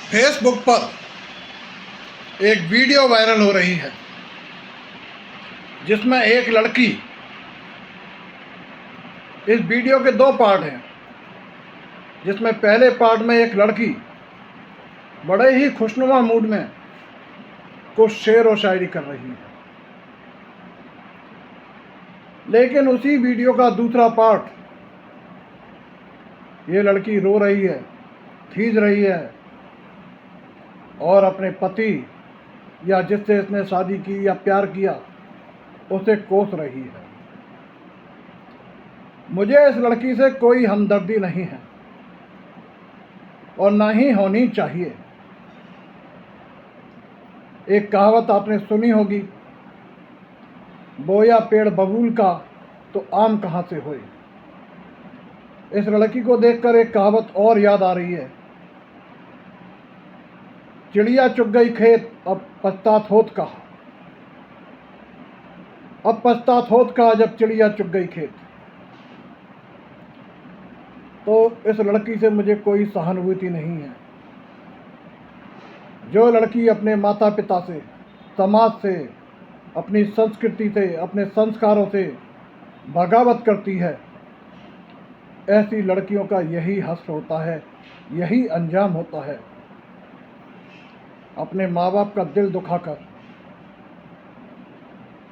Facebook पर एक video viral हो रही है जिसमें एक लड़की, इस वीडियो के दो पार्ट हैं, जिसमें पहले पार्ट में एक लड़की बड़े ही खुशनुमा मूड में कुछ शेर व शायरी कर रही है, लेकिन उसी वीडियो का दूसरा पार्ट ये लड़की रो रही है, खींच रही है और अपने पति या जिससे इसने शादी की या प्यार किया उसे कोस रही है। मुझे इस लड़की से कोई हमदर्दी नहीं है और ना ही होनी चाहिए। एक कहावत आपने सुनी होगी, बोया पेड़ बबूल का तो आम कहाँ से होए। इस लड़की को देखकर एक कहावत और याद आ रही है, चिड़िया चुग गई खेत अब पछतात होत कहा। अब पछतात होत कहा जब चिड़िया चुग गई खेत। तो इस लड़की से मुझे कोई सहानुभूति नहीं है। जो लड़की अपने माता पिता से, समाज से, अपनी संस्कृति से, अपने संस्कारों से बगावत करती है, ऐसी लड़कियों का यही हश्र होता है, यही अंजाम होता है। अपने माँ बाप का दिल दुखाकर,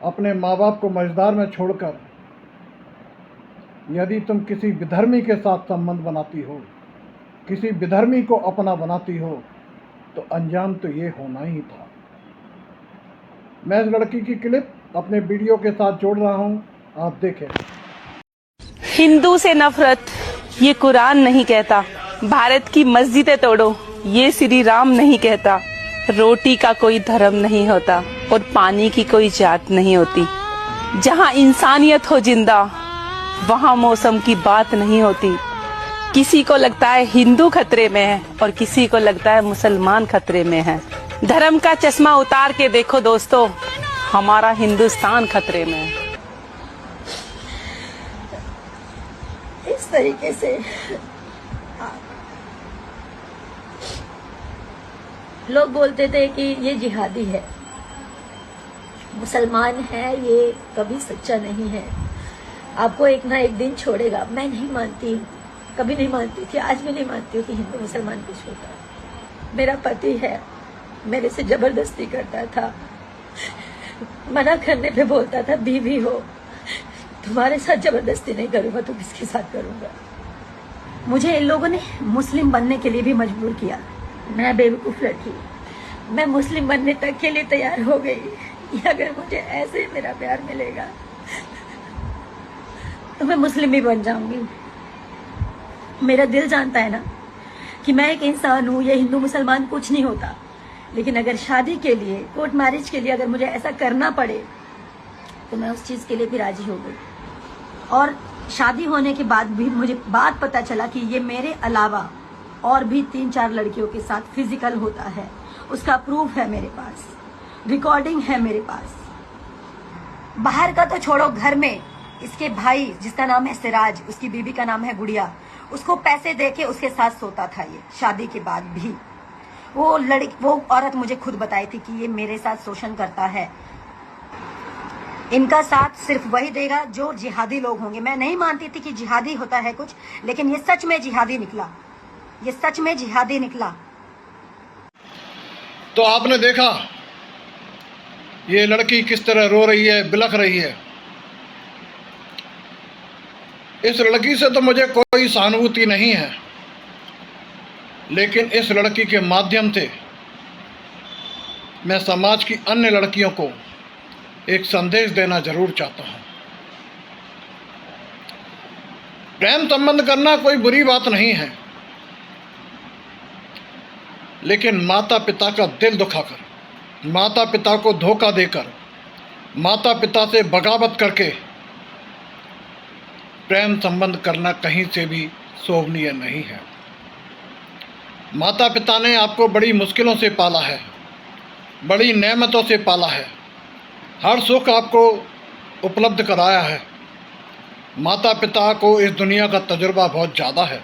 अपने माँ बाप को मझधार में छोड़कर यदि तुम किसी विधर्मी के साथ संबंध बनाती हो, किसी विधर्मी को अपना बनाती हो, तो अंजाम तो ये होना ही था। मैं इस लड़की की क्लिप अपने वीडियो के साथ जोड़ रहा हूँ, आप देखें। हिंदू से नफरत ये कुरान नहीं कहता, भारत की मस्जिदें तोड़ो ये श्री राम नहीं कहता, रोटी का कोई धर्म नहीं होता और पानी की कोई जात नहीं होती। जहाँ इंसानियत हो जिंदा वहाँ मौसम की बात नहीं होती। किसी को लगता है हिंदू खतरे में है और किसी को लगता है मुसलमान खतरे में है। धर्म का चश्मा उतार के देखो दोस्तों, हमारा हिंदुस्तान खतरे में है। इस तरीके से लोग बोलते थे कि ये जिहादी है, मुसलमान है, ये कभी सच्चा नहीं है, आपको एक ना एक दिन छोड़ेगा। मैं नहीं मानती, कभी नहीं मानती थी, आज भी नहीं मानती हूँ कि हिंदू मुसलमान कुछ होता है। मेरा पति है, मेरे से जबरदस्ती करता था, मना करने पे बोलता था बीवी हो, तुम्हारे साथ जबरदस्ती नहीं करूंगा तो किसके साथ करूंगा। मुझे इन लोगों ने मुस्लिम बनने के लिए भी मजबूर किया। मैं बेवकूफ लड़की, मैं मुस्लिम बनने तक के लिए तैयार हो गई। अगर मुझे ऐसे मेरा प्यार मिलेगा तो मैं मुस्लिम भी बन जाऊंगी। मेरा दिल जानता है ना कि मैं एक इंसान हूँ, ये हिंदू मुसलमान कुछ नहीं होता। लेकिन अगर शादी के लिए, कोर्ट मैरिज के लिए अगर मुझे ऐसा करना पड़े तो मैं उस चीज के लिए भी राजी हो गई। और शादी होने के बाद भी मुझे बात पता चला कि ये मेरे अलावा और भी 3-4 लड़कियों के साथ फिजिकल होता है। उसका प्रूफ है मेरे पास, रिकॉर्डिंग है मेरे पास। बाहर का तो छोड़ो, घर में इसके भाई जिसका नाम है सिराज, उसकी बीबी का नाम है गुड़िया, उसको पैसे देके उसके साथ सोता था ये शादी के बाद भी। वो औरत मुझे खुद बताई थी कि ये मेरे साथ शोषण करता है। इनका साथ सिर्फ वही देगा जो जिहादी लोग होंगे। मैं नहीं मानती थी कि जिहादी होता है कुछ, लेकिन ये सच में जिहादी निकला, ये सच में जिहादी निकला। तो आपने देखा ये लड़की किस तरह रो रही है, बिलख रही है। इस लड़की से तो मुझे कोई सहानुभूति नहीं है, लेकिन इस लड़की के माध्यम से मैं समाज की अन्य लड़कियों को एक संदेश देना जरूर चाहता हूँ। प्रेम संबंध करना कोई बुरी बात नहीं है, लेकिन माता पिता का दिल दुखाकर, माता पिता को धोखा देकर, माता पिता से बगावत करके प्रेम संबंध करना कहीं से भी शोभनीय नहीं है। माता पिता ने आपको बड़ी मुश्किलों से पाला है, बड़ी नेमतों से पाला है, हर सुख आपको उपलब्ध कराया है। माता पिता को इस दुनिया का तजुर्बा बहुत ज़्यादा है।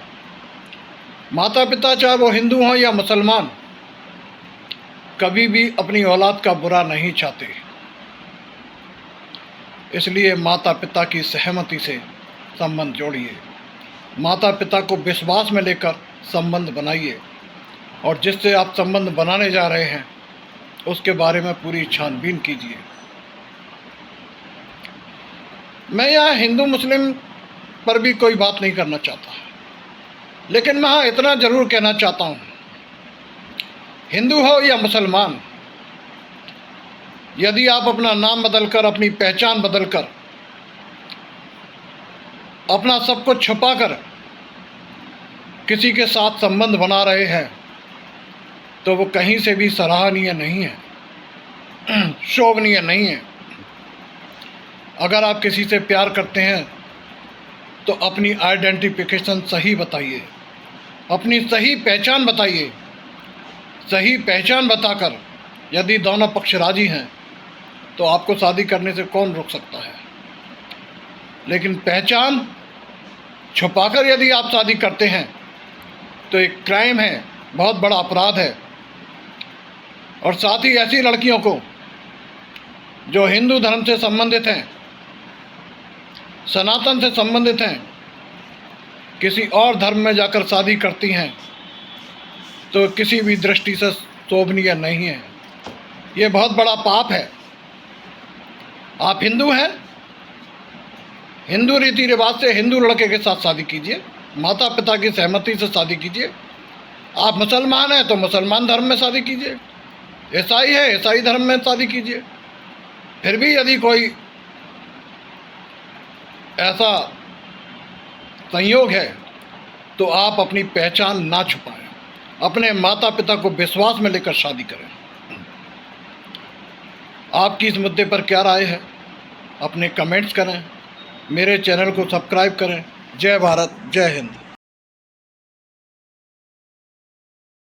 माता पिता चाहे वो हिंदू हों या मुसलमान, कभी भी अपनी औलाद का बुरा नहीं चाहते। इसलिए माता पिता की सहमति से संबंध जोड़िए, माता पिता को विश्वास में लेकर संबंध बनाइए और जिससे आप संबंध बनाने जा रहे हैं उसके बारे में पूरी छानबीन कीजिए। मैं यहाँ हिंदू मुस्लिम पर भी कोई बात नहीं करना चाहता, लेकिन मैं हाँ इतना ज़रूर कहना चाहता हूँ, हिंदू हो या मुसलमान, यदि आप अपना नाम बदलकर, अपनी पहचान बदलकर, अपना सब कुछ छुपाकर किसी के साथ संबंध बना रहे हैं तो वो कहीं से भी सराहनीय नहीं है, शोभनीय नहीं है। अगर आप किसी से प्यार करते हैं तो अपनी आइडेंटिफिकेशन सही बताइए, अपनी सही पहचान बताइए। सही पहचान बताकर यदि दोनों पक्ष राजी हैं तो आपको शादी करने से कौन रोक सकता है। लेकिन पहचान छुपाकर यदि आप शादी करते हैं तो एक क्राइम है, बहुत बड़ा अपराध है। और साथ ही ऐसी लड़कियों को जो हिंदू धर्म से संबंधित हैं, सनातन से संबंधित हैं, किसी और धर्म में जाकर शादी करती हैं तो किसी भी दृष्टि से शोभनीय नहीं है। ये बहुत बड़ा पाप है। आप हिंदू हैं, हिंदू रीति रिवाज से हिंदू लड़के के साथ शादी कीजिए, माता पिता की सहमति से शादी कीजिए। आप मुसलमान हैं तो मुसलमान धर्म में शादी कीजिए, ईसाई है ईसाई धर्म में शादी कीजिए। फिर भी यदि कोई ऐसा संयोग है तो आप अपनी पहचान ना छुपाएं, अपने माता पिता को विश्वास में लेकर शादी करें। आपकी इस मुद्दे पर क्या राय है? अपने कमेंट्स करें, मेरे चैनल को सब्सक्राइब करें। जय भारत, जय हिंद।